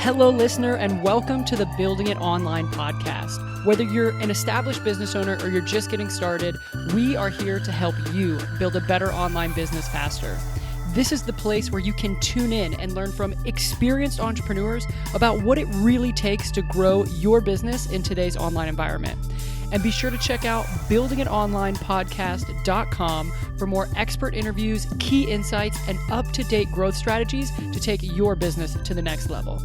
Hello, listener, and welcome to the Building It Online podcast. Whether you're an established business owner or you're just getting started, we are here to help you build a better online business faster. This is the place where you can tune in and learn from experienced entrepreneurs about what it really takes to grow your business in today's online environment. And be sure to check out buildingitonlinepodcast.com for more expert interviews, key insights, and up-to-date growth strategies to take your business to the next level.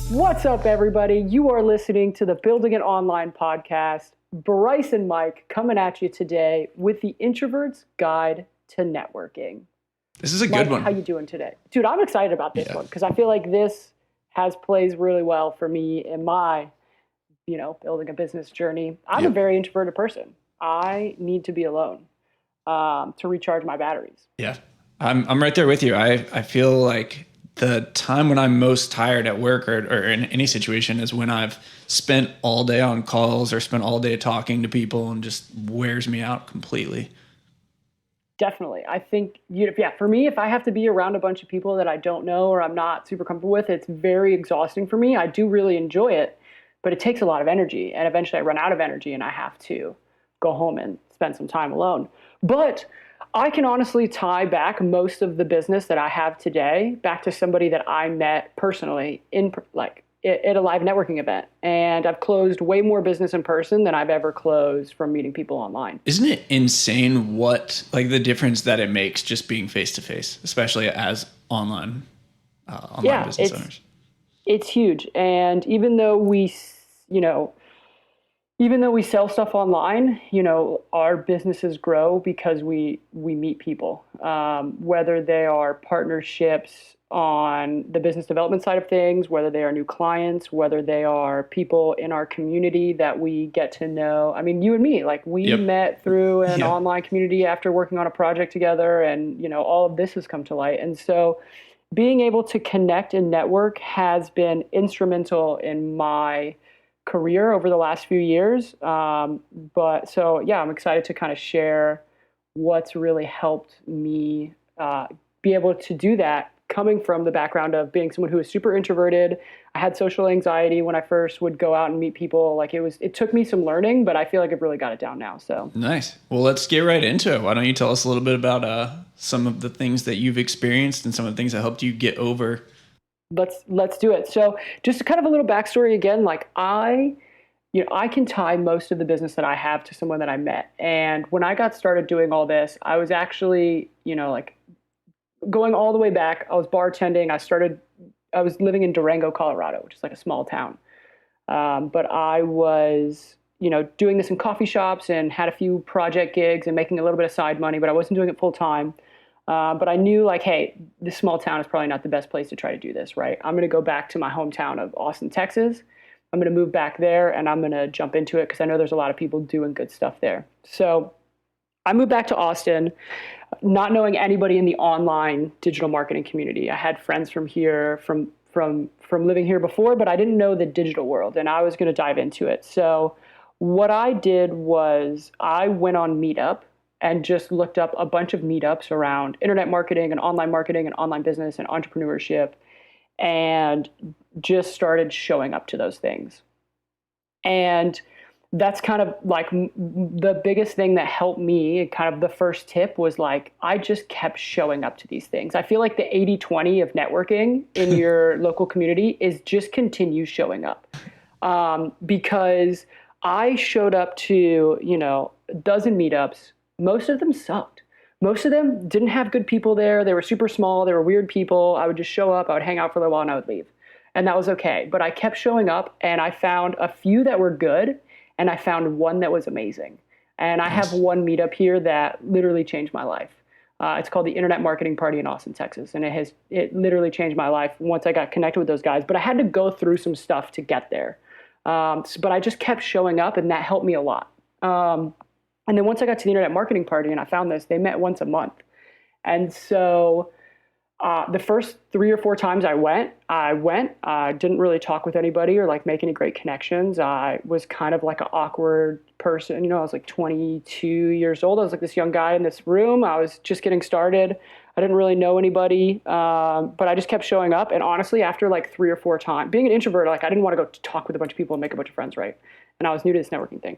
What's up, everybody? You are listening to the Building It Online podcast. Brice and Mike coming at you today with the Introverts Guide to Networking. This is a Mike, good one. How you doing today? Dude, I'm excited about this one because I feel like this plays really well for me in my building a business journey. I'm a very introverted person. I need to be alone to recharge my batteries. Yeah, I'm right there with you. I feel like the time when I'm most tired at work or in any situation is when I've spent all day on calls or spent all day talking to people and just wears me out completely. Definitely. I think, for me, if I have to be around a bunch of people that I don't know or I'm not super comfortable with, it's very exhausting for me. I do really enjoy it, but it takes a lot of energy, and eventually I run out of energy and I have to go home and spend some time alone. But I can honestly tie back most of the business that I have today back to somebody that I met personally at a live networking event. And I've closed way more business in person than I've ever closed from meeting people online. Isn't it insane what the difference that it makes just being face to face, especially as online business owners? It's huge. And even though we sell stuff online, our businesses grow because we meet people, whether they are partnerships on the business development side of things, whether they are new clients, whether they are people in our community that we get to know. I mean, you and me, we met through an online community after working on a project together, and, all of this has come to light. And so being able to connect and network has been instrumental in my career over the last few years. I'm excited to kind of share what's really helped me be able to do that, coming from the background of being someone who is super introverted. I had social anxiety when I first would go out and meet people. It took me some learning, but I feel like I've really got it down now. So nice. Well, let's get right into it. Why don't you tell us a little bit about some of the things that you've experienced and some of the things that helped you get over? Let's do it. So just kind of a little backstory again, I can tie most of the business that I have to someone that I met. And when I got started doing all this, I was actually, going all the way back. I was bartending. I was living in Durango, Colorado, which is a small town. But I was, doing this in coffee shops and had a few project gigs and making a little bit of side money, but I wasn't doing it full time. But I knew hey, this small town is probably not the best place to try to do this, right? I'm going to go back to my hometown of Austin, Texas. I'm going to move back there and I'm going to jump into it because I know there's a lot of people doing good stuff there. So I moved back to Austin, not knowing anybody in the online digital marketing community. I had friends from here, from living here before, but I didn't know the digital world, and I was going to dive into it. So what I did was I went on Meetup and just looked up a bunch of meetups around internet marketing and online business and entrepreneurship, and just started showing up to those things. And that's kind of the biggest thing that helped me. Kind of the first tip was I just kept showing up to these things. I feel like the 80-20 of networking in your local community is just continue showing up. Because I showed up to, a dozen meetups. Most of them sucked. Most of them didn't have good people there. They were super small. They were weird people. I would just show up. I would hang out for a little while and I would leave. And that was okay. But I kept showing up, and I found a few that were good, and I found one that was amazing. And I have one meetup here that literally changed my life. It's called the Internet Marketing Party in Austin, Texas. And it literally changed my life once I got connected with those guys. But I had to go through some stuff to get there. But I just kept showing up, and that helped me a lot. And then once I got to the Internet Marketing Party and I found this, they met once a month. And so the first 3 or 4 times I went, didn't really talk with anybody or make any great connections. I was kind of an awkward person. I was 22 years old. I was this young guy in this room. I was just getting started. I didn't really know anybody, but I just kept showing up. And honestly, after like 3 or 4 times, being an introvert, like I didn't want to go talk with a bunch of people and make a bunch of friends, right? And I was new to this networking thing.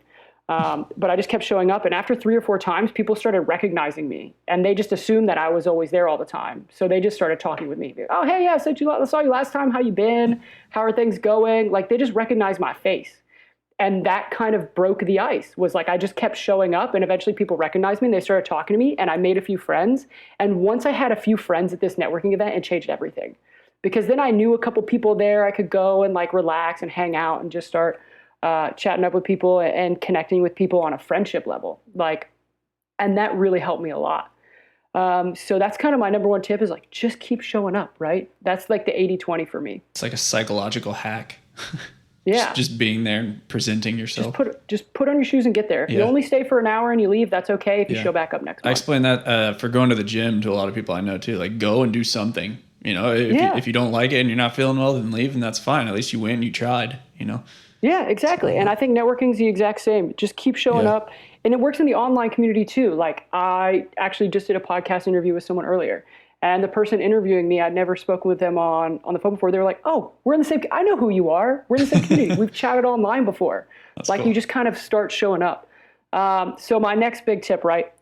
But I just kept showing up. And after 3 or 4 times, people started recognizing me. And they just assumed that I was always there all the time. So they just started talking with me. Oh, hey, yeah, I saw you last time. How you been? How are things going? Like, they just recognized my face. And that kind of broke the ice. Was like I just kept showing up, and eventually people recognized me and they started talking to me, and I made a few friends. And once I had a few friends at this networking event, it changed everything. Because then I knew a couple people there. I could go and like relax and hang out and just start chatting up with people and connecting with people on a friendship level. Like, and that really helped me a lot. So that's kind of my number one tip is like, just keep showing up, right? That's like the 80-20 for me. It's like a psychological hack. Yeah. Just being there and presenting yourself. Just put on your shoes and get there. If you only stay for an hour and you leave, that's okay if you show back up next month. I explain that for going to the gym to a lot of people I know too. Like, go and do something. You know, if you don't like it and you're not feeling well, then leave, and that's fine. At least you win. You tried, you know? Yeah, exactly. And I think networking is the exact same. Just keep showing up. And it works in the online community too. Like, I actually just did a podcast interview with someone earlier. And the person interviewing me, I'd never spoken with them on the phone before. They were like, oh, we're in the same, I know who you are. We're in the same community. We've chatted online before. That's like, cool. You just kind of start showing up. So my next big tip, right?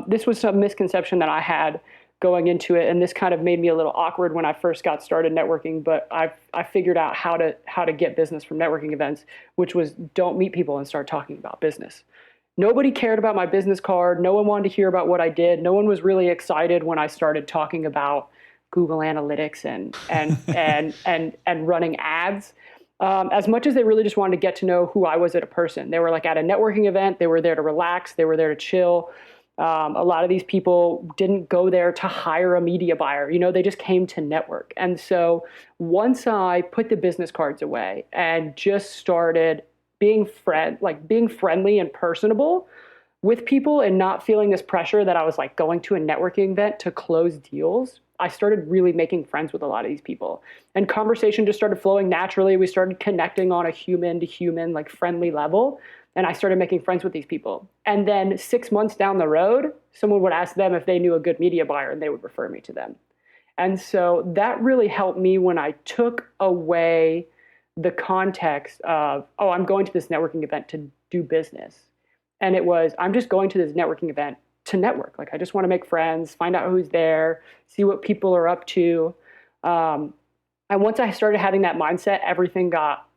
This was some misconception that I had going into it. And this kind of made me a little awkward when I first got started networking, but I figured out how to get business from networking events, which was don't meet people and start talking about business. Nobody cared about my business card. No one wanted to hear about what I did. No one was really excited when I started talking about Google Analytics and running ads. As much as they really just wanted to get to know who I was as a person. They were like at a networking event. They were there to relax. They were there to chill. A lot of these people didn't go there to hire a media buyer. You know, they just came to network. And so once I put the business cards away and just started being friendly and personable with people and not feeling this pressure that I was like going to a networking event to close deals, I started really making friends with a lot of these people. And conversation just started flowing naturally. We started connecting on a human to human, like friendly level. And I started making friends with these people. And then 6 months down the road, someone would ask them if they knew a good media buyer and they would refer me to them. And so that really helped me when I took away the context of, oh, I'm going to this networking event to do business. And it was, I'm just going to this networking event to network. Like, I just want to make friends, find out who's there, see what people are up to. And once I started having that mindset, everything got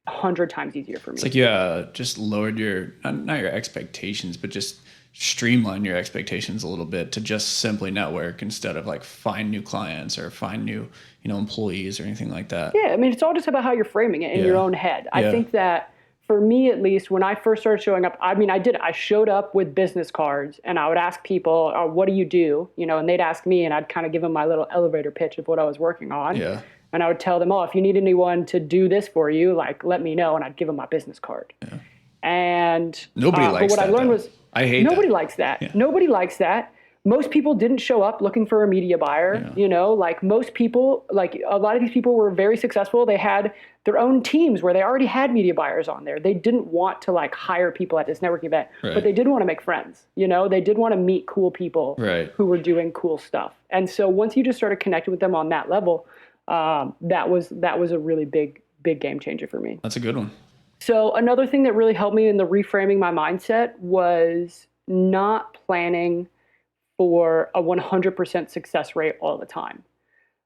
100 times easier for me. It's like you just lowered your, not your expectations, but just streamline your expectations a little bit to just simply network instead of like find new clients or find new, employees or anything like that. Yeah. I mean, it's all just about how you're framing it in your own head. I think that for me, at least, when I first started showing up, I showed up with business cards and I would ask people, oh, what do you do? And they'd ask me and I'd kind of give them my little elevator pitch of what I was working on. Yeah. And I would tell them, oh, if you need anyone to do this for you, like, let me know. And I'd give them my business card. Yeah. And nobody likes that. What I learned was, I hate nobody likes that. Yeah. Nobody likes that. Most people didn't show up looking for a media buyer. Yeah. Like most people, like a lot of these people were very successful. They had their own teams where they already had media buyers on there. They didn't want to like hire people at this networking event, but they did want to make friends. They did want to meet cool people who were doing cool stuff. And so once you just started connecting with them on that level, that was a really big game changer for me. That's a good one. So another thing that really helped me in the reframing my mindset was not planning for a 100% success rate all the time.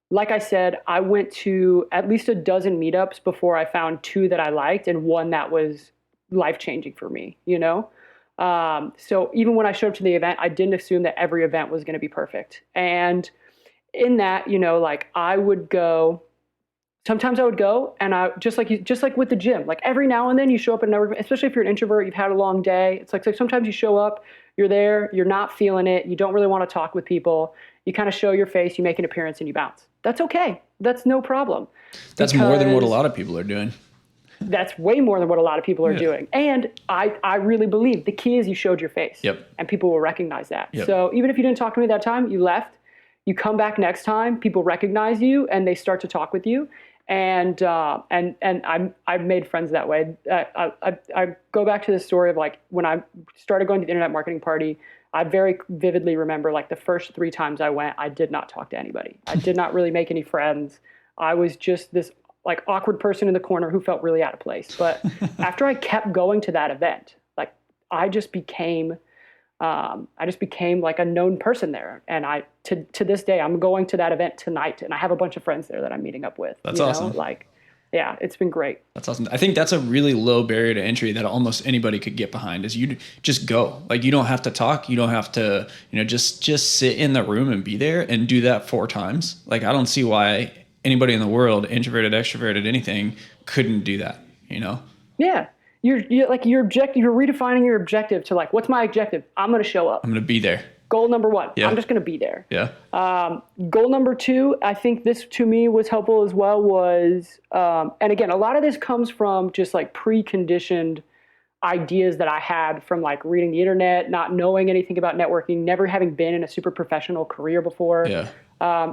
Like I said, I went to at least a dozen meetups before I found 2 that I liked and one that was life-changing for me, So even when I showed up to the event, I didn't assume that every event was going to be perfect. And in that, like I would go, sometimes I would go and I just like with the gym, like every now and then you show up at a network, especially if you're an introvert, you've had a long day. It's like sometimes you show up, you're there, you're not feeling it. You don't really want to talk with people. You kind of show your face, you make an appearance and you bounce. That's okay. That's no problem. That's more than what a lot of people are doing. That's way more than what a lot of people are doing. And I really believe the key is you showed your face. Yep. And people will recognize that. Yep. So even if you didn't talk to me that time, you left. You come back next time, people recognize you and they start to talk with you. And I've made friends that way. I go back to the story of like when I started going to the internet marketing party. I very vividly remember like the first 3 times I went, I did not talk to anybody. I did not really make any friends. I was just this like awkward person in the corner who felt really out of place. But after I kept going to that event, like I just became like a known person there. And to this day, I'm going to that event tonight and I have a bunch of friends there that I'm meeting up with. That's awesome. Like, yeah, it's been great. That's awesome. I think that's a really low barrier to entry that almost anybody could get behind is you just go. Like you don't have to talk. You don't have to, just sit in the room and be there and do that 4 times. Like I don't see why anybody in the world, introverted, extroverted, anything, couldn't do that, Yeah. You're like your objective, you're redefining your objective to like, what's my objective? I'm going to show up. I'm going to be there. Goal number 1, yeah. I'm just going to be there. Yeah. Goal number 2, I think this to me was helpful as well was, and again, a lot of this comes from just like preconditioned ideas that I had from like reading the internet, not knowing anything about networking, never having been in a super professional career before. Yeah.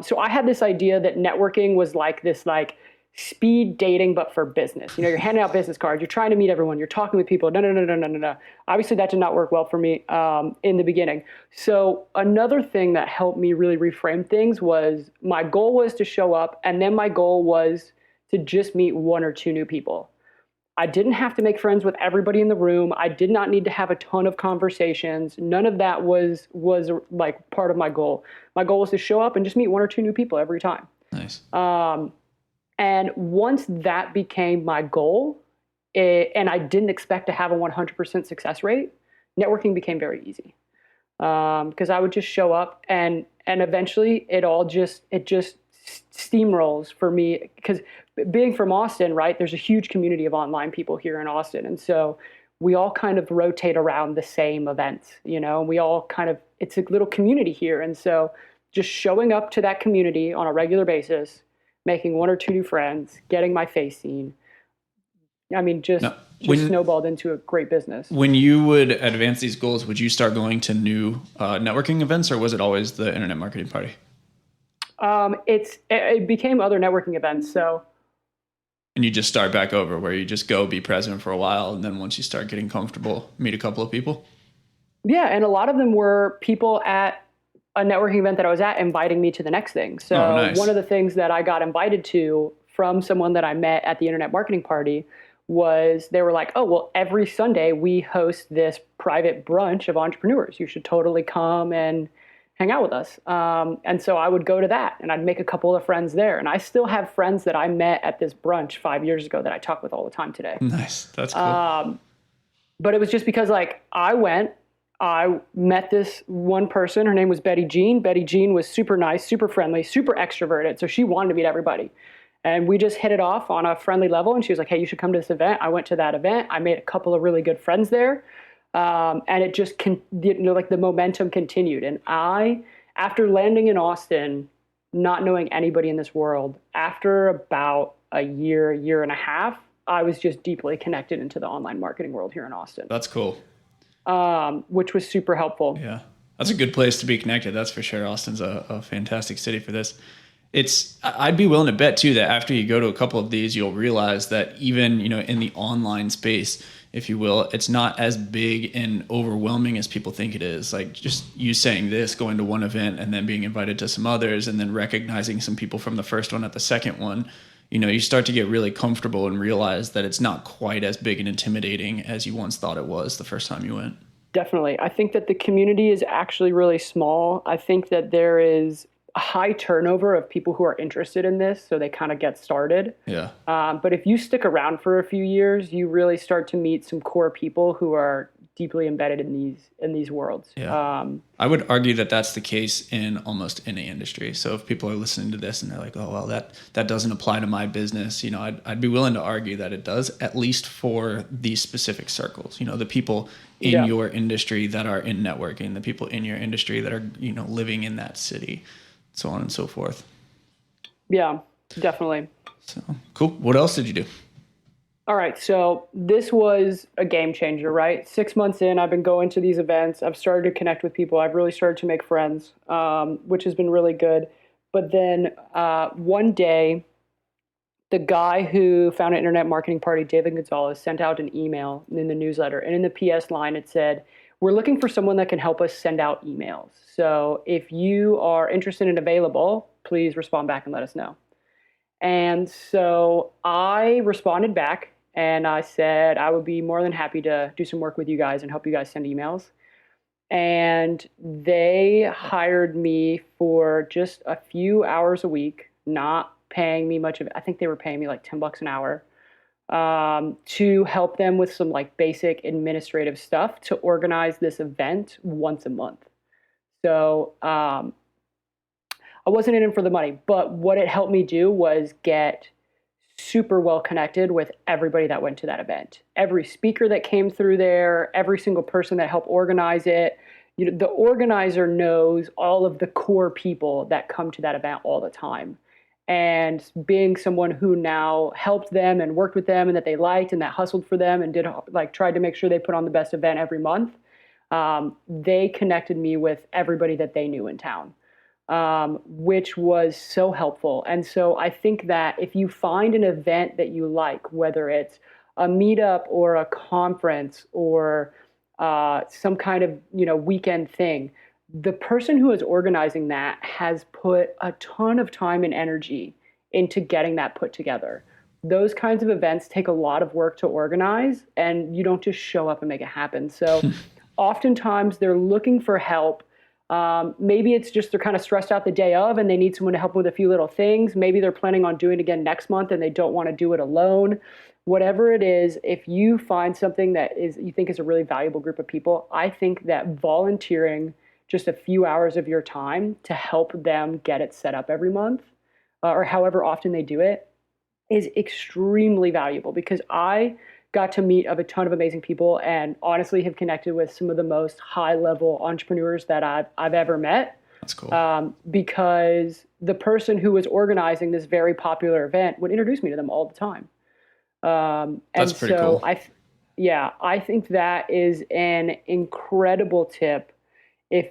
So I had this idea that networking was like this like speed dating, but for business. You're handing out business cards. You're trying to meet everyone. You're talking with people. No. Obviously, that did not work well for me in the beginning. So another thing that helped me really reframe things was my goal was to show up, and then my goal was to just meet 1 or 2 new people. I didn't have to make friends with everybody in the room. I did not need to have a ton of conversations. None of that was like part of my goal. My goal was to show up and just meet 1 or 2 new people every time. Nice. And once that became my goal, and I didn't expect to have a 100% success rate, networking became very easy. Because I would just show up and eventually it just steamrolls for me. Because being from Austin, right, there's a huge community of online people here in Austin. And so we all kind of rotate around the same events, we all kind of, it's a little community here. And so just showing up to that community on a regular basis, making 1 or 2 new friends, getting my face seen. I mean, just snowballed into a great business. When you would advance these goals, would you start going to new networking events, or was it always the internet marketing party? It became other networking events. So. And you just start back over where you just go be present for a while. And then once you start getting comfortable, meet a couple of people. Yeah. And a lot of them were people at a networking event that I was at inviting me to the next thing. So nice. One of the things that I got invited to from someone that I met at the internet marketing party was they were like, oh, well, every Sunday we host this private brunch of entrepreneurs. You should totally come and hang out with us. And so I would go to that and I'd make a couple of friends there. And I still have friends that I met at this brunch 5 years ago that I talk with all the time today. Nice. That's cool. But it was just because like I met this one person. Her name was Betty Jean. Betty Jean was super nice, super friendly, super extroverted. So she wanted to meet everybody. And we just hit it off on a friendly level. And she was like, hey, you should come to this event. I went to that event. I made a couple of really good friends there. And it just, like the momentum continued. And after landing in Austin, not knowing anybody in this world, after about a year and a half, I was just deeply connected into the online marketing world here in Austin. That's cool. Which was super helpful. Yeah, that's a good place to be connected. That's for sure. Austin's a fantastic city for this. I'd be willing to bet too that after you go to a couple of these, you'll realize that even, in the online space, if you will, it's not as big and overwhelming as people think it is. Like just you saying this, going to one event and then being invited to some others and then recognizing some people from the first one at the second one, you start to get really comfortable and realize that it's not quite as big and intimidating as you once thought it was the first time you went. Definitely. I think that the community is actually really small. I think that there is a high turnover of people who are interested in this, so they kind of get started. Yeah. But if you stick around for a few years, you really start to meet some core people who are deeply embedded in these worlds. Yeah. I would argue that that's the case in almost any industry. So if people are listening to this and they're like, oh, well, that doesn't apply to my business, I'd be willing to argue that it does, at least for these specific circles, the people in your industry that are in networking, the people in your industry that are, living in that city, so on and so forth. Yeah, definitely. So cool. What else did you do? All right, so this was a game changer, right? 6 months in, I've been going to these events. I've started to connect with people. I've really started to make friends, which has been really good. But then one day, the guy who founded Internet Marketing Party, David Gonzalez, sent out an email in the newsletter. And in the PS line, it said, "We're looking for someone that can help us send out emails. So if you are interested and available, please respond back and let us know." And so I responded back and I said I would be more than happy to do some work with you guys and help you guys send emails. And they hired me for just a few hours a week, not paying me much of it. I think they were paying me like $10 an hour, to help them with some like basic administrative stuff to organize this event once a month. So I wasn't in it for the money, but what it helped me do was get super well connected with everybody that went to that event. Every speaker that came through there, every single person that helped organize it. You know, the organizer knows all of the core people that come to that event all the time. And being someone who now helped them and worked with them and that they liked and that hustled for them and did like tried to make sure they put on the best event every month, they connected me with everybody that they knew in town, which was so helpful. And so I think that if you find an event that you like, whether it's a meetup or a conference or some kind of weekend thing, the person who is organizing that has put a ton of time and energy into getting that put together. Those kinds of events take a lot of work to organize, and you don't just show up and make it happen. So oftentimes they're looking for help. Maybe it's just they're kind of stressed out the day of and they need someone to help them with a few little things. Maybe they're planning on doing it again next month and they don't want to do it alone. Whatever it is, if you find something that is you think is a really valuable group of people, I think that volunteering just a few hours of your time to help them get it set up every month, or however often they do it, is extremely valuable, because I got to meet a ton of amazing people and honestly have connected with some of the most high level entrepreneurs that I've ever met. That's cool. Because the person who was organizing this very popular event would introduce me to them all the time. That's pretty cool. I think that is an incredible tip. If,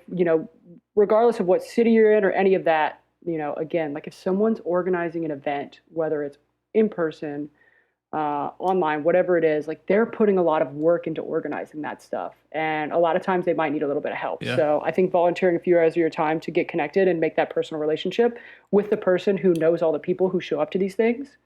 regardless of what city you're in or any of that, again, like if someone's organizing an event, whether it's in person, online, whatever it is, like they're putting a lot of work into organizing that stuff. And a lot of times they might need a little bit of help. Yeah. So I think volunteering a few hours of your time to get connected and make that personal relationship with the person who knows all the people who show up to these things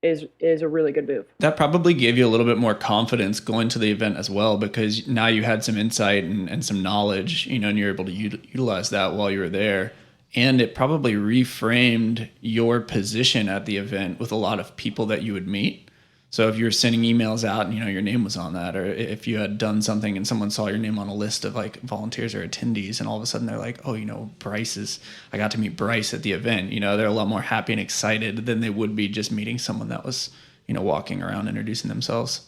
is a really good move. That probably gave you a little bit more confidence going to the event as well, because now you had some insight and some knowledge, and you're able to utilize that while you were there. And it probably reframed your position at the event with a lot of people that you would meet. So if you were sending emails out and, your name was on that, or if you had done something and someone saw your name on a list of like volunteers or attendees, and all of a sudden they're like, oh, I got to meet Brice at the event. They're a lot more happy and excited than they would be just meeting someone that was, walking around introducing themselves.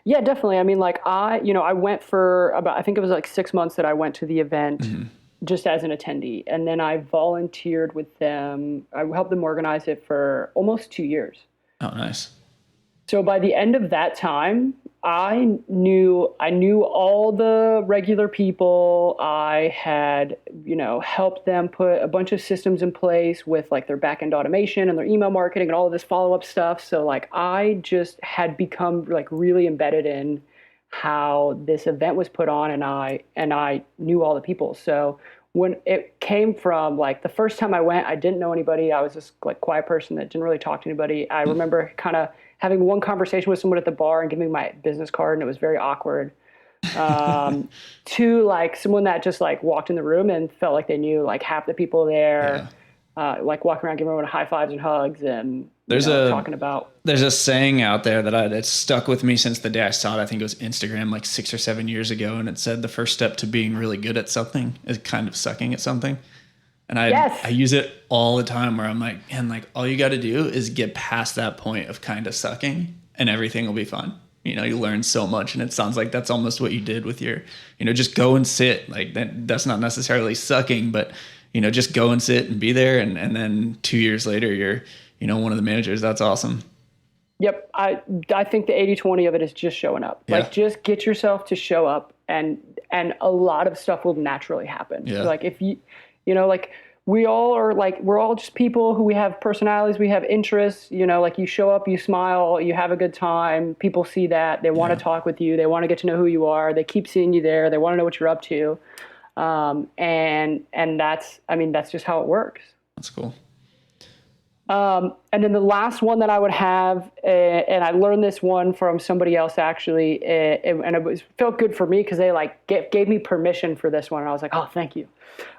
Yeah, definitely. I mean, like I went for about, I think it was like 6 months that I went to the event. Mm-hmm. Just as an attendee. And then I volunteered with them. I helped them organize it for almost 2 years. Oh, nice. So by the end of that time, I knew all the regular people. I had, helped them put a bunch of systems in place with like their back-end automation and their email marketing and all of this follow-up stuff. So like I just had become like really embedded in how this event was put on, and I knew all the people. So when it came from like the first time I went, I didn't know anybody. I was just like quiet person that didn't really talk to anybody. I remember kind of having one conversation with someone at the bar and giving my business card, and it was very awkward. To like someone that just like walked in the room and felt like they knew like half the people there. Yeah. Like walking around, giving everyone high fives and hugs, and talking about. There's a saying out there that's stuck with me since the day I saw it. I think it was Instagram like 6 or 7 years ago, and it said the first step to being really good at something is kind of sucking at something. And I use it all the time where I'm like, man, like all you got to do is get past that point of kind of sucking, and everything will be fine. You learn so much, and it sounds like that's almost what you did with your, just go and sit. Like that's not necessarily sucking, but just go and sit and be there. And then 2 years later, you're, one of the managers. That's awesome. Yep. I think the 80-20 of it is just showing up. Yeah. Like just get yourself to show up and a lot of stuff will naturally happen. Yeah. Like if like we all are like, we're all just people who we have personalities, we have interests, like you show up, you smile, you have a good time. People see that, they want to talk with you. They want to get to know who you are. They keep seeing you there. They want to know what you're up to. And that's just how it works. That's cool. And then the last one that I would have, and I learned this one from somebody else actually, and it felt good for me because they like gave me permission for this one, and I was like, oh, thank you.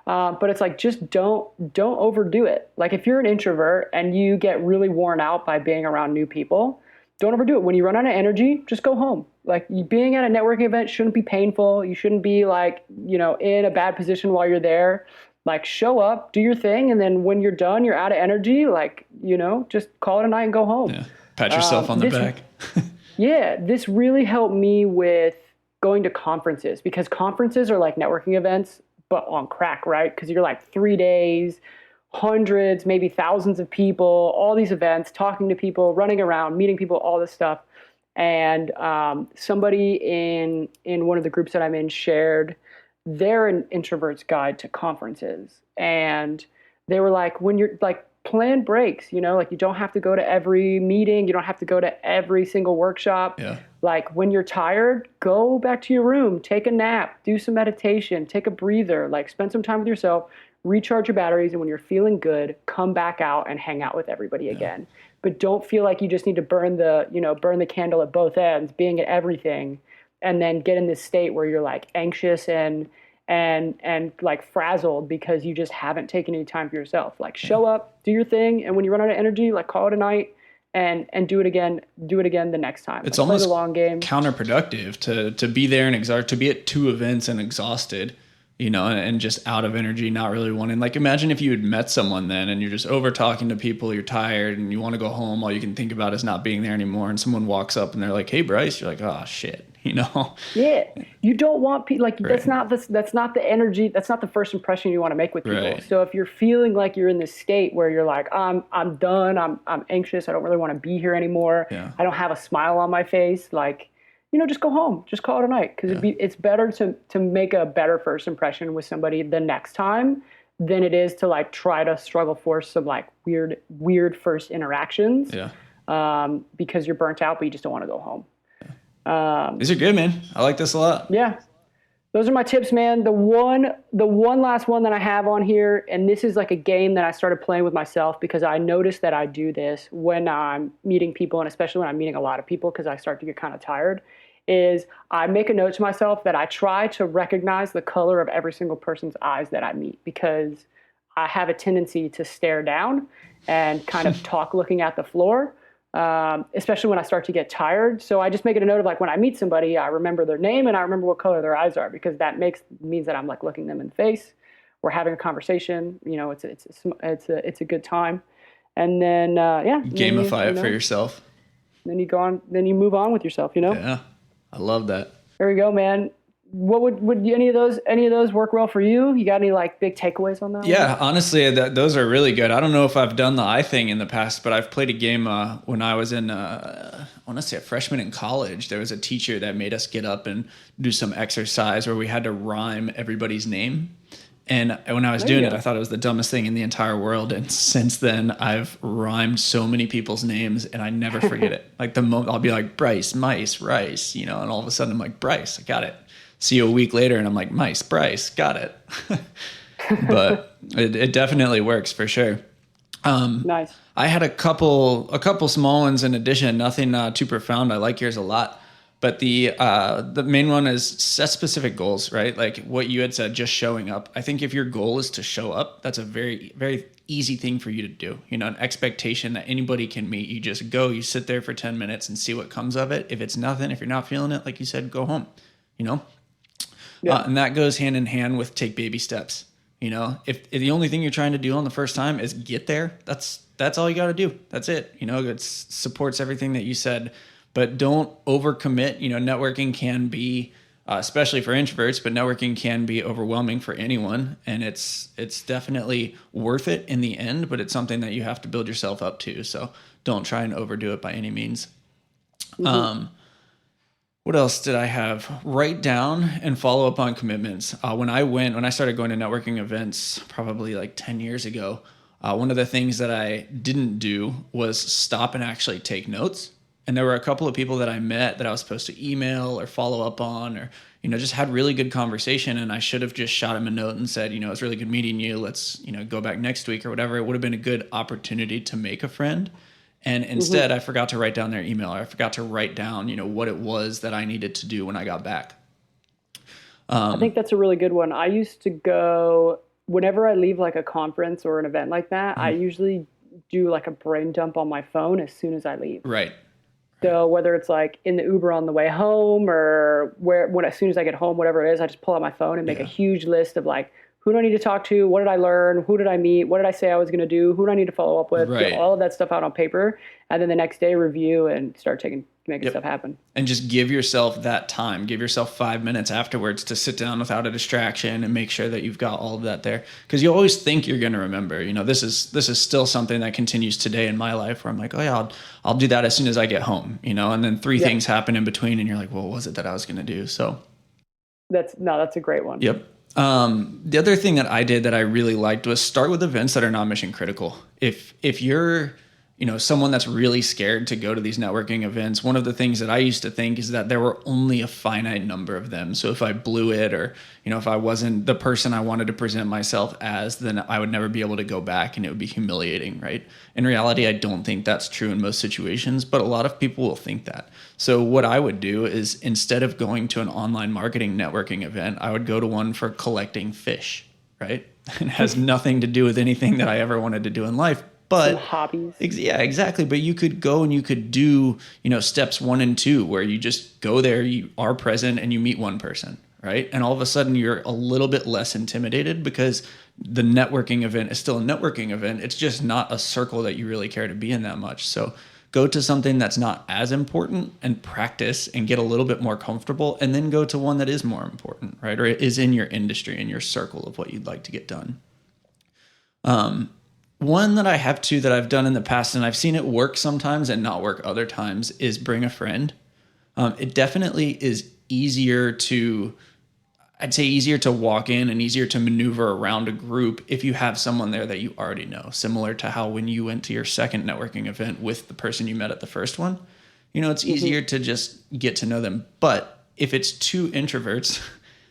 But it's like just don't overdo it. Like if you're an introvert and you get really worn out by being around new people, don't overdo it. When you run out of energy, just go home. Like being at a networking event shouldn't be painful. You shouldn't be like in a bad position while you're there. Like show up, do your thing, and then when you're done, you're out of energy, like, just call it a night and go home. Yeah. Pat yourself on the back. Yeah, this really helped me with going to conferences because conferences are like networking events, but on crack, right? Because you're like 3 days, hundreds, maybe thousands of people, all these events, talking to people, running around, meeting people, all this stuff. And somebody in one of the groups that I'm in shared they're an introvert's guide to conferences. And they were like, when you're like, plan breaks, like you don't have to go to every meeting. You don't have to go to every single workshop. Yeah. Like when you're tired, go back to your room, take a nap, do some meditation, take a breather, like spend some time with yourself, recharge your batteries. And when you're feeling good, come back out and hang out with everybody again. But don't feel like you just need to burn the candle at both ends, being at everything. And then get in this state where you're like anxious and like frazzled because you just haven't taken any time for yourself. Like show up, do your thing, and when you run out of energy, like call it a night and do it again the next time. It's like, almost play the long game. Counterproductive to be there and to be at 2 events and exhausted, and just out of energy, not really wanting. Like imagine if you had met someone then and you're just over talking to people, you're tired and you want to go home, all you can think about is not being there anymore, and someone walks up and they're like, hey Brice, you're like, oh shit. Yeah, you don't want people like right. that's not the energy, that's not the first impression you want to make with people. Right. So if you're feeling like you're in this state where you're like, I'm done, I'm anxious, I don't really want to be here anymore. Yeah. I don't have a smile on my face, like, just go home, just call it a night, because it's better to make a better first impression with somebody the next time than it is to like try to struggle for some like weird first interactions. Yeah. Because you're burnt out, but you just don't want to go home. These are good, man. I like this a lot. Yeah. Those are my tips, man. The one last one that I have on here, and this is like a game that I started playing with myself because I noticed that I do this when I'm meeting people, and especially when I'm meeting a lot of people because I start to get kind of tired, is I make a note to myself that I try to recognize the color of every single person's eyes that I meet because I have a tendency to stare down and kind of talk looking at the floor. Especially when I start to get tired. So I just make it a note of like when I meet somebody, I remember their name and I remember what color their eyes are because that means that I'm like looking them in the face. We're having a conversation. It's a good time. And then gamify it for yourself. Then you go on. Then you move on with yourself. Yeah, I love that. There we go, man. What would any of those work well for you? You got any like big takeaways on that? Yeah, honestly, those are really good. I don't know if I've done the eye thing in the past, but I've played a game when I was in, I want to say a freshman in college. There was a teacher that made us get up and do some exercise where we had to rhyme everybody's name. And when I was doing it, I thought it was the dumbest thing in the entire world. And since then, I've rhymed so many people's names, and I never forget it. Like the moment I'll be like Brice, Mice, Rice, and all of a sudden I'm like Brice, I got it. See you a week later and I'm like, Mice, Brice, got it. But it definitely works for sure. Nice. I had a couple small ones in addition, nothing too profound. I like yours a lot. But the main one is set specific goals, right? Like what you had said, just showing up. I think if your goal is to show up, that's a very, very easy thing for you to do. An expectation that anybody can meet. You just go, you sit there for 10 minutes and see what comes of it. If it's nothing, if you're not feeling it, like you said, go home, Yeah. And that goes hand in hand with take baby steps. If the only thing you're trying to do on the first time is get there, that's all you got to do. That's it. It supports everything that you said, but don't overcommit. Networking can be, especially for introverts, but networking can be overwhelming for anyone. And it's definitely worth it in the end, but it's something that you have to build yourself up to. So don't try and overdo it by any means. What else did I have? Write down and follow up on commitments. When I started going to networking events probably like 10 years ago, one of the things that I didn't do was stop and actually take notes. And there were a couple of people that I met that I was supposed to email or follow up on, or, just had really good conversation. And I should have just shot him a note and said, it's really good meeting you. Let's, go back next week or whatever. It would have been a good opportunity to make a friend. And instead, I forgot to write down their email. I forgot to write down, what it was that I needed to do when I got back. I think that's a really good one. I used to go, whenever I leave like a conference or an event like that, I usually do like a brain dump on my phone as soon as I leave. Right. So whether it's like in the Uber on the way home or as soon as I get home, whatever it is, I just pull out my phone and make a huge list of like, who do I need to talk to? What did I learn? Who did I meet? What did I say I was going to do? Who do I need to follow up with? Right. Get all of that stuff out on paper. And then the next day review and start making stuff happen. And just give yourself that time. Give yourself 5 minutes afterwards to sit down without a distraction and make sure that you've got all of that there. Because you always think you're going to remember. This is still something that continues today in my life where I'm like, oh yeah, I'll do that as soon as I get home. And then three things happen in between and you're like, well, what was it that I was going to do? So that's a great one. Yep. The other thing that I did that I really liked was start with events that are not mission critical. If you're, someone that's really scared to go to these networking events, one of the things that I used to think is that there were only a finite number of them. So if I blew it or, if I wasn't the person I wanted to present myself as, then I would never be able to go back and it would be humiliating, right? In reality, I don't think that's true in most situations, but a lot of people will think that. So what I would do is instead of going to an online marketing networking event, I would go to one for collecting fish, right? It has nothing to do with anything that I ever wanted to do in life. But some hobbies. Yeah, exactly. But you could go and you could do, steps 1 and 2 where you just go there, you are present and you meet one person, right? And all of a sudden you're a little bit less intimidated because the networking event is still a networking event. It's just not a circle that you really care to be in that much. So go to something that's not as important and practice and get a little bit more comfortable, and then go to one that is more important, right? Or is in your industry, in your circle of what you'd like to get done. One that I have too that I've done in the past, and I've seen it work sometimes and not work other times, is bring a friend. It definitely is easier to walk in and easier to maneuver around a group if you have someone there that you already know, similar to how when you went to your second networking event with the person you met at the first one, it's easier to just get to know them. But if it's two introverts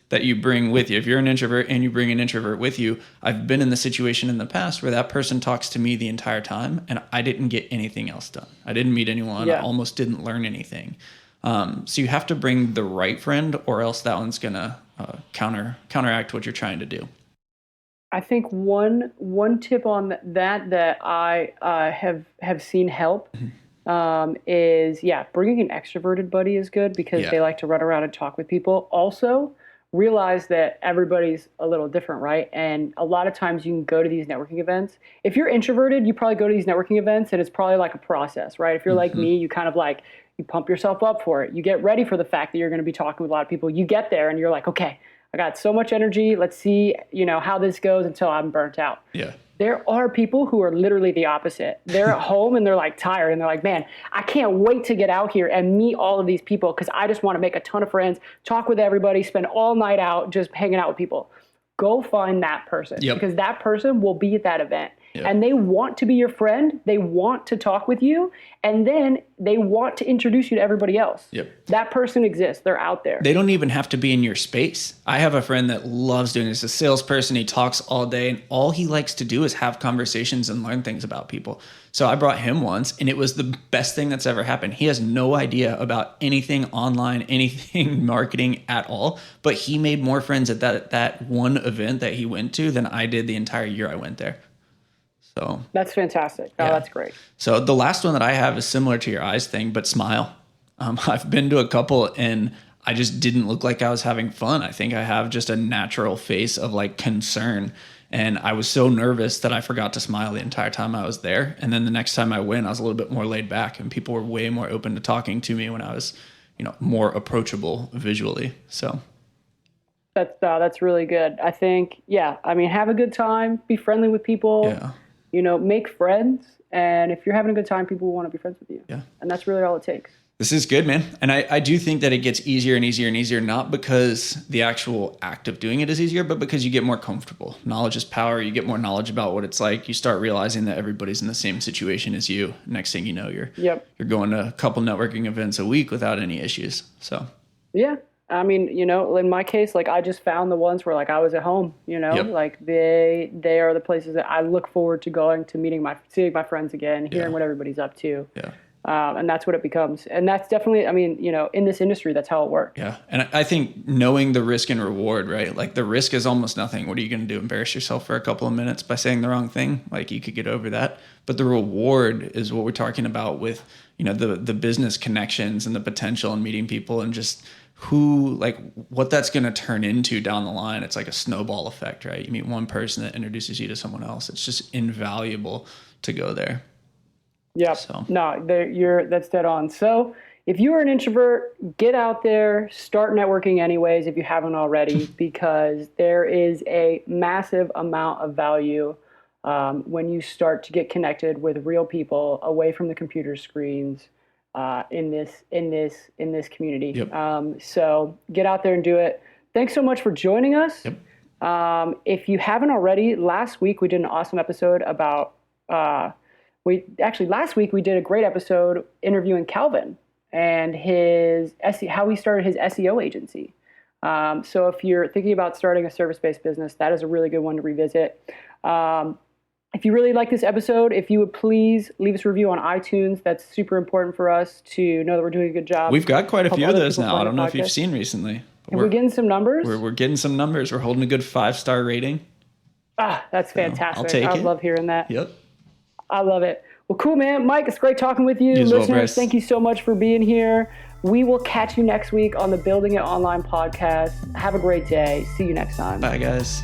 that you bring with you, if you're an introvert and you bring an introvert with you, I've been in the situation in the past where that person talks to me the entire time and I didn't get anything else done. I didn't meet anyone. I almost didn't learn anything. So you have to bring the right friend, or else that one's going to counteract what you're trying to do. I think one tip on that I have seen help is bringing an extroverted buddy is good because they like to run around and talk with people. Also, realize that everybody's a little different, right? And a lot of times you can go to these networking events. If you're introverted, you probably go to these networking events and it's probably like a process, right? If you're like me, you kind of like, you pump yourself up for it. You get ready for the fact that you're going to be talking with a lot of people. You get there and you're like, okay, I got so much energy. Let's see, how this goes until I'm burnt out. Yeah. There are people who are literally the opposite. They're at home and they're like tired and they're like, man, I can't wait to get out here and meet all of these people because I just want to make a ton of friends, talk with everybody, spend all night out just hanging out with people. Go find that person because that person will be at that event. And they want to be your friend. They want to talk with you. And then they want to introduce you to everybody else. That person exists. They're out there. They don't even have to be in your space. I have a friend that loves doing this. A salesperson. He talks all day and all he likes to do is have conversations and learn things about people. So I brought him once and it was the best thing that's ever happened. He has no idea about anything online, anything marketing at all, but he made more friends at that one event that he went to than I did the entire year I went there. So that's fantastic. Oh, that's great. So the last one that I have is similar to your eyes thing, but smile. I've been to a couple and I just didn't look like I was having fun. I think I have just a natural face of like concern. And I was so nervous that I forgot to smile the entire time I was there. And then the next time I went, I was a little bit more laid back and people were way more open to talking to me when I was, more approachable visually. So that's really good. I think, have a good time, be friendly with people. Yeah. Make friends And if you're having a good time, people will want to be friends with you. Yeah. And that's really all it takes. This is good, man. And I do think that it gets easier and easier and easier, not because the actual act of doing it is easier, but because you get more comfortable. Knowledge is power. You get more knowledge about what it's like. You start realizing that everybody's in the same situation as you. Next thing you know, you're going to a couple networking events a week without any issues. So, yeah. I mean, in my case, like I just found the ones where like I was at home, like they are the places that I look forward to going to seeing my friends again, hearing what everybody's up to. Yeah. And that's what it becomes. And that's definitely, in this industry, that's how it works. Yeah. And I think knowing the risk and reward, right? Like the risk is almost nothing. What are you going to do? Embarrass yourself for a couple of minutes by saying the wrong thing? Like you could get over that. But the reward is what we're talking about with, the business connections and the potential and meeting people and just what that's going to turn into down the line. It's like a snowball effect, right? You meet one person that introduces you to someone else. It's just invaluable to go there. Yeah. So. No, that's dead on. So if you are an introvert, get out there, start networking anyways if you haven't already, because there is a massive amount of value when you start to get connected with real people away from the computer screens in this community. Yep. So get out there and do it. Thanks so much for joining us. Yep. If you haven't already, last week we did an awesome episode about last week we did a great episode interviewing Calvin and how he started his SEO agency. So if you're thinking about starting a service-based business, that is a really good one to revisit. If you really like this episode, if you would please leave us a review on iTunes. That's super important for us to know that we're doing a good job. We've got quite a few of those now. I don't know if you've seen recently. And we're getting some numbers. We're getting some numbers. We're holding a good 5-star rating. That's fantastic. I'll take it. I love hearing that. Yep. I love it. Well, cool, man. Mike, it's great talking with you. Listeners, thank you so much for being here. We will catch you next week on the Building It Online podcast. Have a great day. See you next time. Bye, guys.